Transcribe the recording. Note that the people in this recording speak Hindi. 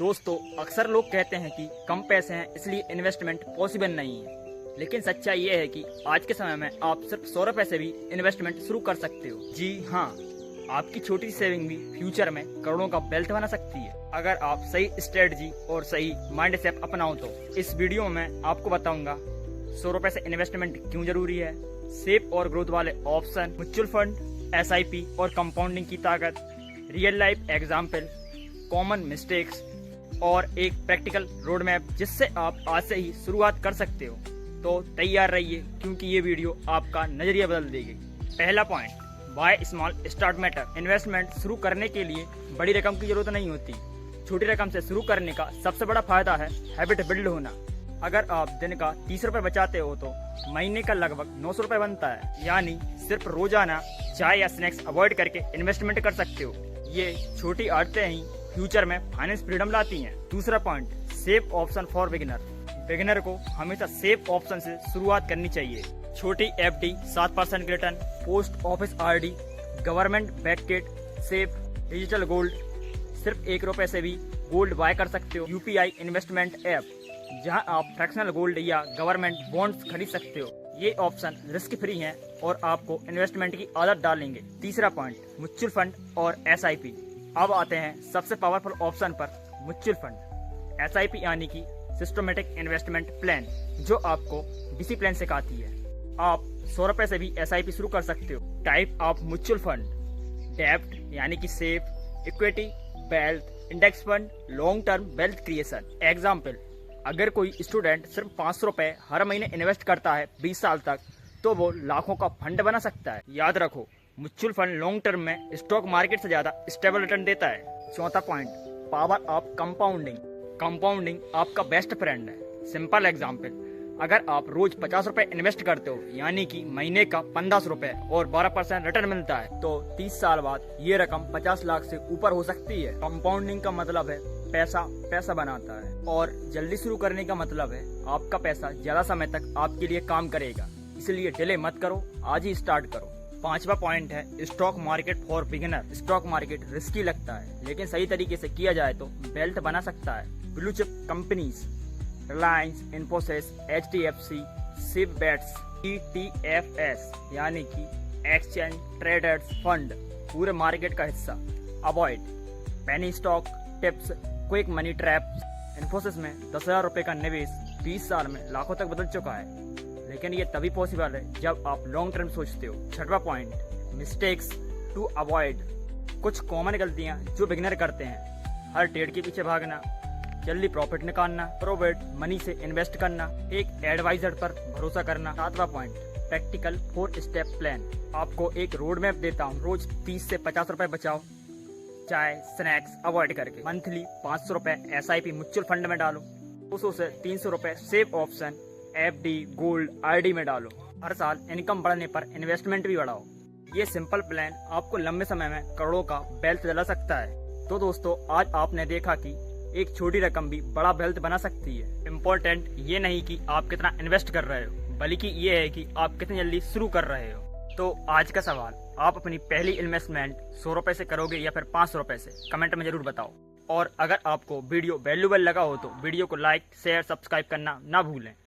दोस्तों, अक्सर लोग कहते हैं कि कम पैसे हैं इसलिए इन्वेस्टमेंट पॉसिबल नहीं है। लेकिन सच्चाई ये है कि आज के समय में आप सिर्फ 100 रुपए से भी इन्वेस्टमेंट शुरू कर सकते हो। जी हाँ, आपकी छोटी सी सेविंग भी फ्यूचर में करोड़ों का वेल्थ बना सकती है, अगर आप सही स्ट्रेटजी और सही माइंड सेट अपनाओ तो। इस वीडियो में आपको बताऊंगा 100 रुपए से इन्वेस्टमेंट क्यों जरूरी है, सेफ और ग्रोथ वाले ऑप्शन, म्यूचुअल फंड, SIP और कंपाउंडिंग की ताकत, real life example, common mistakes और एक प्रैक्टिकल रोड मैप जिससे आप आज से ही शुरुआत कर सकते हो। तो तैयार रहिए क्योंकि ये वीडियो आपका नजरिया बदल देगी। पहला point, by small start matter. Investment शुरू करने के लिए बड़ी रकम की जरूरत नहीं होती। छोटी रकम से शुरू करने का सबसे बड़ा फायदा है हैबिट बिल्ड होना। अगर आप दिन का 30 रुपए बचाते हो तो महीने का लगभग 900 रुपए बनता है। यानी सिर्फ रोजाना चाय या स्नैक्स अवॉइड करके इन्वेस्टमेंट कर सकते हो। ये छोटी आदतें ही फ्यूचर में फाइनेंस फ्रीडम लाती हैं। दूसरा point, safe option for beginner. Beginner को हमेशा सेफ ऑप्शन से शुरुआत करनी चाहिए। छोटी FD, 7% return, post office RD, government baked, safe, digital gold. सिर्फ 1 रुपए से भी गोल्ड बाय कर सकते हो। UPI इन्वेस्टमेंट ऐप, जहां आप फ्रैक्शनल गोल्ड या गवर्नमेंट बॉन्ड्स खरीद सकते हो। ये ऑप्शन रिस्क फ्री हैं और आपको इन्वेस्टमेंट की आदत डालेंगे। तीसरा पॉइंट, म्यूचुअल फंड और SIP। अब आते हैं सबसे पावरफुल ऑप्शन पर, म्यूचुअल फंड। SIP यानी कि सिस्टमेटिक इन्वेस्टमेंट प्लान, जो आपको डिसिप्लिन सिखाती है। आप 100 रुपए से भी SIP शुरू कर सकते हो। टाइप ऑफ म्यूचुअल फंड, डेब्ट यानी कि safe, equity, wealth, index fund, long term wealth creation. Example, अगर कोई स्टूडेंट सिर्फ 500 रुपए हर महीने इन्वेस्ट करता है 20 साल तक, तो वो लाखों का फंड बना सकता है। याद रखो, म्यूचुअल फंड लॉन्ग टर्म में स्टॉक मार्केट से ज्यादा स्टेबल रिटर्न देता है। चौथा point, power of compounding. Compounding आपका बेस्ट फ्रेंड है। सिंपल एग्जांपल, अगर आप रोज 50 रुपए इन्वेस्ट करते हो, यानी कि महीने का 1500 रुपए और 12% रिटर्न मिलता है, तो 30 साल बाद ये रकम 50 लाख से ऊपर हो सकती है। कंपाउंडिंग का मतलब है पैसा पैसा बनाता है, और जल्दी शुरू करने का मतलब है आपका पैसा ज्यादा समय तक आपके लिए काम करेगा। इसलिए डिले मत करो, आज ही स्टार्ट करो। पांचवा पॉइंट है stock market for beginner. Stock market risky लगता है, लेकिन सही तरीके से किया जाए तो वेल्थ बना सकता है। Blue chip companies, Reliance, Infosys, HDFC, SIP bets, ETFs यानी कि एक्सचेंज ट्रेडर्स फंड, पूरे मार्केट का हिस्सा। Avoid penny stock tips, quick money traps. Infosys में 10,000 रुपए का निवेश 20 साल में लाखों तक बदल चुका है, लेकिन ये तभी पॉसिबल है जब आप लॉन्ग टर्म सोचते हो। छठवां पॉइंट, मिस्टेक्स टू अवॉइड। कुछ कॉमन गलतियां जो बिगिनर करते हैं, हर ट्रेड के पीछे भागना, जल्दी प्रॉफिट निकालना, प्रोवेट मनी से इन्वेस्ट करना, एक एडवाइजर पर भरोसा करना। सातवां पॉइंट, प्रैक्टिकल 4 स्टेप प्लान। आपको एक रोड मैप देता हूँ। रोज 30 से 50 रुपए बचाओ, चाय स्नैक्स अवॉइड करके। मंथली 500 रुपए SIP म्यूचुअल फंड में डालो। 200 से 300 रुपए safe option FD, gold, RD में डालो। हर साल इनकम बढ़ने पर इन्वेस्टमेंट भी बढ़ाओ। ये सिंपल प्लान आपको लंबे समय में करोड़ों का वेल्थ दिला सकता है। तो दोस्तों, आज आपने देखा कि एक छोटी रकम भी बड़ा वेल्थ बना सकती है। इम्पोर्टेंट ये नहीं कि आप कितना इन्वेस्ट कर रहे हो, बल्कि ये है कि आप कितनी जल्दी शुरू कर रहे हो। तो आज का सवाल, आप अपनी पहली इन्वेस्टमेंट 100 रुपए से करोगे या फिर 500 रुपए से? कमेंट में जरूर बताओ। और अगर आपको वीडियो वैल्यूएबल लगा हो तो वीडियो को लाइक, शेयर, सब्सक्राइब करना ना भूलें।